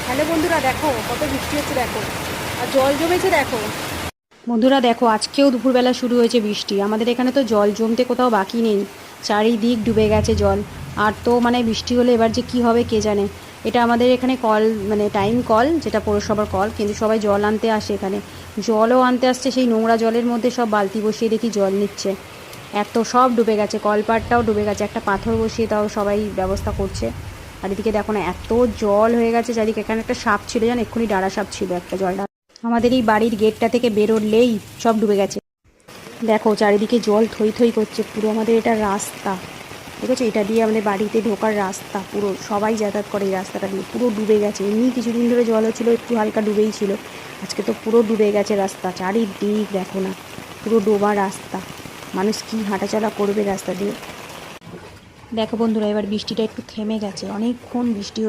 Hello বন্ধুরা, দেখো কত বৃষ্টি হচ্ছে, দেখো আর জল জমেছে দেখো। বন্ধুরা দেখো, আজকেও দুপুরবেলা শুরু হয়েছে বৃষ্টি। আমাদের এখানে তো জল জমতে কোথাও বাকি নেই, চারিদিক ডুবে গেছে জল। আর তো মানে বৃষ্টি হলে এবার যে কি হবে কে জানে। এটা আমাদের এখানে কল, মানে টাইম কল, যেটা পৌরসভার কল, কিন্তু সবাই জল আনতে আসে এখানে। জলও আনতে আসছে, সেই নোংরা জলের মধ্যে সব বালতি বসিয়ে দেখি জল নিচ্ছে। এত সব ডুবে গেছে, কলপাটটাও ডুবে গেছে, একটা পাথর বসিয়ে তাও সবাই ব্যবস্থা করছে। আর এদিকে দেখো না, এত জল হয়ে গেছে চারিদিকে। এখানে একটা সাপ ছিল, জানো, এক্ষুনি ডাঁড়া সাপ ছিল একটা জলটা। আমাদের এই বাড়ির গেটটা থেকে বেরোলেই সব ডুবে গেছে। দেখো চারিদিকে জল থই থই করছে পুরো। আমাদের এটা রাস্তা, ঠিক আছে, এটা দিয়ে আমাদের বাড়িতে ঢোকার রাস্তা, পুরো সবাই যাতায়াত করে এই রাস্তাটা দিয়ে। পুরো ডুবে গেছে, এমনি কিছুদিন ধরে জল হচ্ছিলো, একটু হালকা ডুবেই ছিল। আজকে তো পুরো ডুবে গেছে রাস্তা, চারিদিক দেখো না, পুরো ডোবা রাস্তা। মানুষ কি হাঁটাচলা করবে রাস্তা দিয়ে। দেখো বন্ধুরা, এবার বৃষ্টিটা একটু থেমে গেছে, অনেকক্ষণ বৃষ্টি হয়েছে।